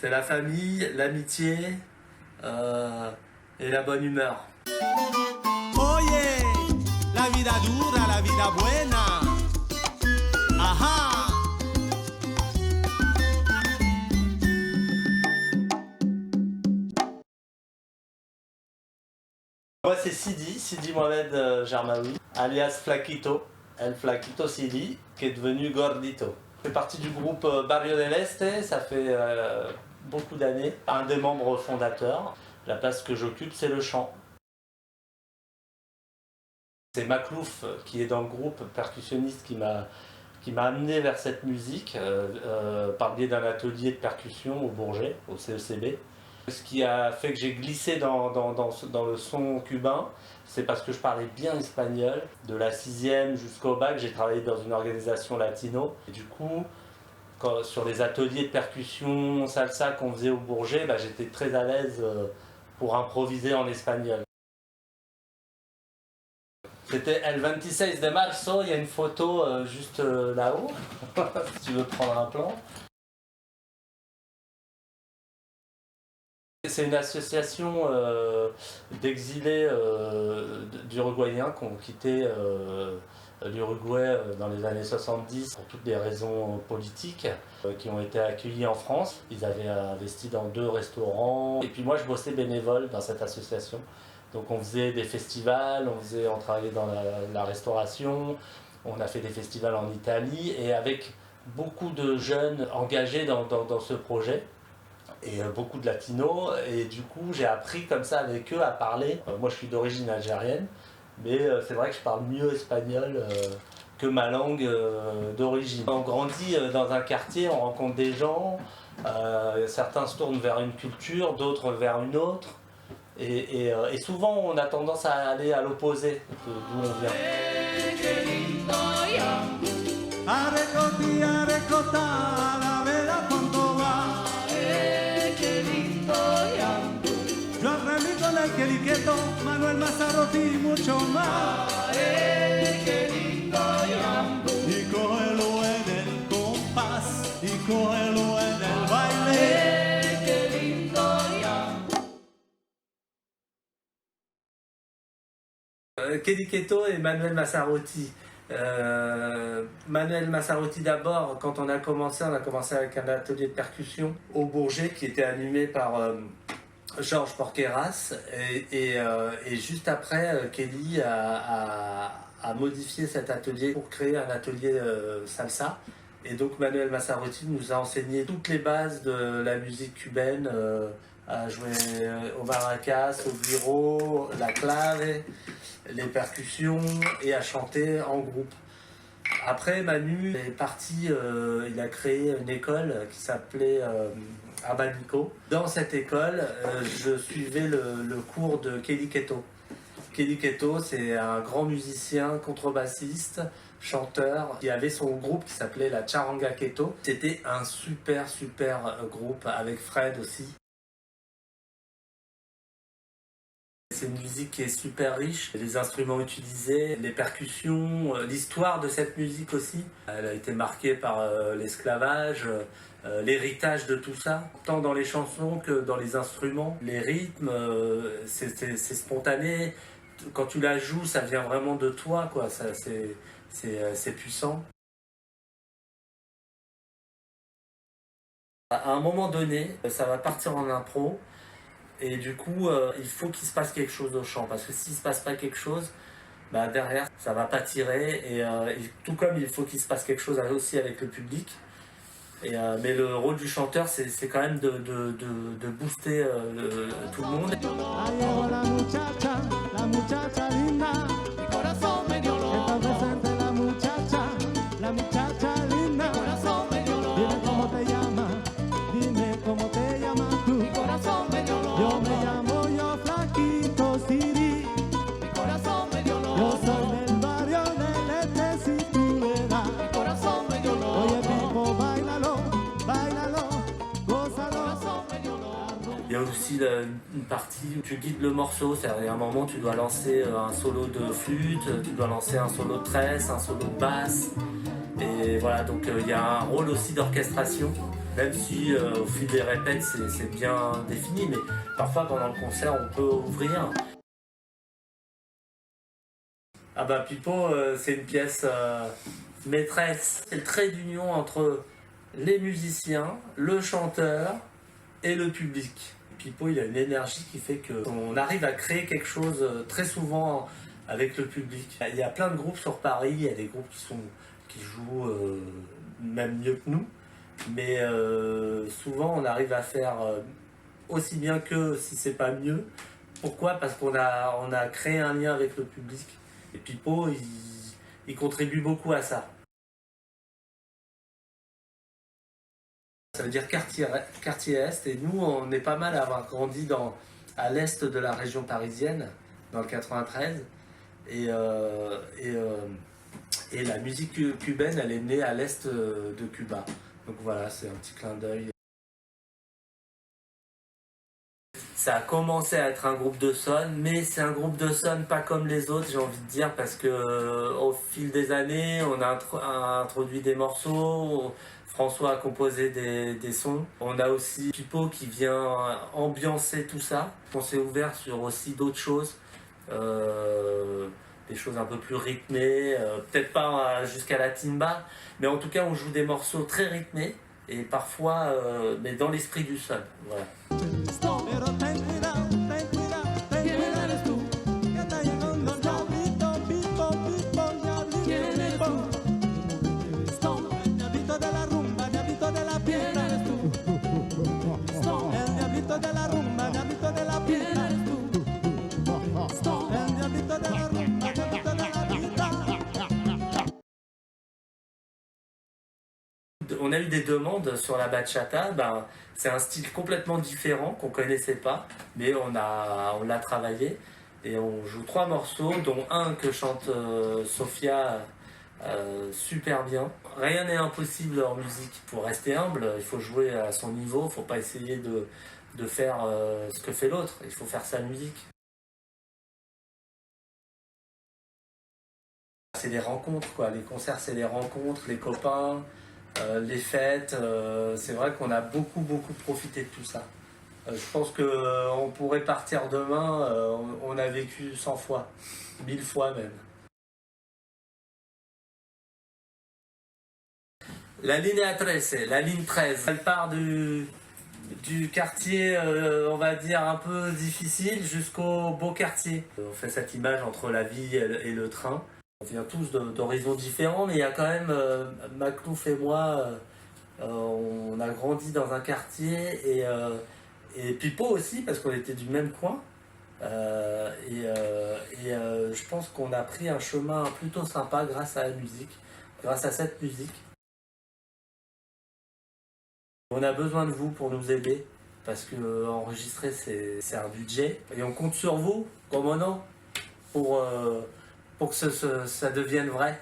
C'est la famille, l'amitié et la bonne humeur. Oye, la vida dura, la vida buena. Ajá. Moi c'est Sidi Mohamed Germaoui, alias Flaquito, El Flaquito Sidi, qui est devenu Gordito. Je fais partie du groupe Barrio del Este, ça fait beaucoup d'années. Un des membres fondateurs, la place que j'occupe c'est le chant. C'est Maklouf qui est dans le groupe, percussionniste, qui m'a amené vers cette musique par le biais d'un atelier de percussion au Bourget, au CECB. Ce qui a fait que j'ai glissé dans le son cubain, c'est parce que je parlais bien espagnol. De la 6e jusqu'au bac, j'ai travaillé dans une organisation latino. Et du coup, sur les ateliers de percussion salsa qu'on faisait au Bourget, j'étais très à l'aise pour improviser en espagnol. C'était El 26 de Marzo, il y a une photo juste là-haut, si tu veux prendre un plan. C'est une association d'exilés d'Uruguayens qui ont quitté l'Uruguay dans les années 70 pour toutes des raisons politiques, qui ont été accueillis en France. Ils avaient investi dans 2 restaurants. Et puis moi, je bossais bénévole dans cette association. Donc on faisait des festivals, on travaillait dans la restauration, on a fait des festivals en Italie, et avec beaucoup de jeunes engagés dans ce projet. Et beaucoup de latinos, et du coup j'ai appris comme ça avec eux à parler. Moi je suis d'origine algérienne, mais c'est vrai que je parle mieux espagnol que ma langue d'origine. On grandit dans un quartier, on rencontre des gens, certains se tournent vers une culture, d'autres vers une autre, et souvent on a tendance à aller à l'opposé d'où on vient. Manuel Mazzarotti, mucho más. Qué lindo yambo. Y cógelo en el compás, y cógelo en el baile. Qué lindo yambo. Kelly Keto et Manuel Mazzarotti. Manuel Mazzarotti d'abord, quand on a commencé avec un atelier de percussion au Bourget qui était animé par Georges Porqueras, et juste après, Kelly a modifié cet atelier pour créer un atelier salsa. Et donc Manuel Mazzarotti nous a enseigné toutes les bases de la musique cubaine, à jouer au maracas, au güiro, la clave, les percussions, et à chanter en groupe. Après, Manu est parti, il a créé une école qui s'appelait Abanico. Dans cette école, je suivais le cours de Kelly Keto. Kelly Keto, c'est un grand musicien, contrebassiste, chanteur, qui avait son groupe qui s'appelait la Charanga Keto. C'était un super groupe, avec Fred aussi. C'est une musique qui est super riche, les instruments utilisés, les percussions, l'histoire de cette musique aussi. Elle a été marquée par l'esclavage, l'héritage de tout ça, tant dans les chansons que dans les instruments. Les rythmes, c'est spontané, quand tu la joues, ça vient vraiment de toi, quoi. C'est puissant. À un moment donné, ça va partir en impro. Et du coup, il faut qu'il se passe quelque chose au chant, parce que s'il ne se passe pas quelque chose, derrière, ça va pas tirer. Et tout comme il faut qu'il se passe quelque chose aussi avec le public. Mais le rôle du chanteur, c'est quand même de booster tout le monde. Il y a aussi une partie où tu guides le morceau, c'est-à-dire à un moment tu dois lancer un solo de flûte, tu dois lancer un solo de tresse, un solo de basse, Et voilà, donc il y a un rôle aussi d'orchestration, même si au fil des répètes c'est bien défini, mais parfois pendant le concert on peut ouvrir. Ah bah Pipo, c'est une pièce maîtresse. C'est le trait d'union entre les musiciens, le chanteur et le public. Pipo, il a une énergie qui fait qu'on arrive à créer quelque chose très souvent avec le public. Il y a plein de groupes sur Paris, il y a des groupes qui jouent même mieux que nous, mais souvent on arrive à faire aussi bien qu'eux, si c'est pas mieux. Pourquoi ? Parce qu'on a créé un lien avec le public. Et Pipo, il contribue beaucoup à ça. Ça veut dire quartier Est, et nous, on est pas mal à avoir grandi à l'Est de la région parisienne, dans le 93. Et la musique cubaine, elle est née à l'Est de Cuba. Donc voilà, c'est un petit clin d'œil. Ça a commencé à être un groupe de son, mais c'est un groupe de son pas comme les autres, j'ai envie de dire, parce que au fil des années, on a introduit des morceaux, François a composé des sons. On a aussi Pipo qui vient ambiancer tout ça. On s'est ouvert sur aussi d'autres choses, des choses un peu plus rythmées, peut-être pas jusqu'à la timba, mais en tout cas on joue des morceaux très rythmés et parfois mais dans l'esprit du son. Voilà. Pero ten cuidado, ¿quién eres tú? Que está llegando el diablito, pipo, diablito, el diablito de la rumba, diablito de la piedra eres tú. El diablito de la rumba, diablito de la piedra eres tú. El diablito de la rumba, diablito de la vida. On a eu des demandes sur la bachata, c'est un style complètement différent qu'on connaissait pas, mais on l'a travaillé et on joue 3 morceaux, dont un que chante Sofia super bien. Rien n'est impossible en musique. Pour rester humble, il faut jouer à son niveau, il ne faut pas essayer de faire ce que fait l'autre, il faut faire sa musique. C'est des rencontres, quoi. Les concerts, c'est des rencontres, les copains. Les fêtes, c'est vrai qu'on a beaucoup profité de tout ça. Je pense qu'on pourrait partir demain, on a vécu 100 fois, 1000 fois même. La ligne 13, la ligne 13, elle part du quartier, on va dire, un peu difficile jusqu'au beau quartier. On fait cette image entre la vie et le train. On vient tous d'horizons différents, mais il y a quand même, Maclouf et moi, on a grandi dans un quartier, et Pipo aussi, parce qu'on était du même coin. Je pense qu'on a pris un chemin plutôt sympa grâce à la musique, grâce à cette musique. On a besoin de vous pour nous aider, parce que enregistrer c'est un budget, et on compte sur vous, comme non, pour que ça devienne vrai.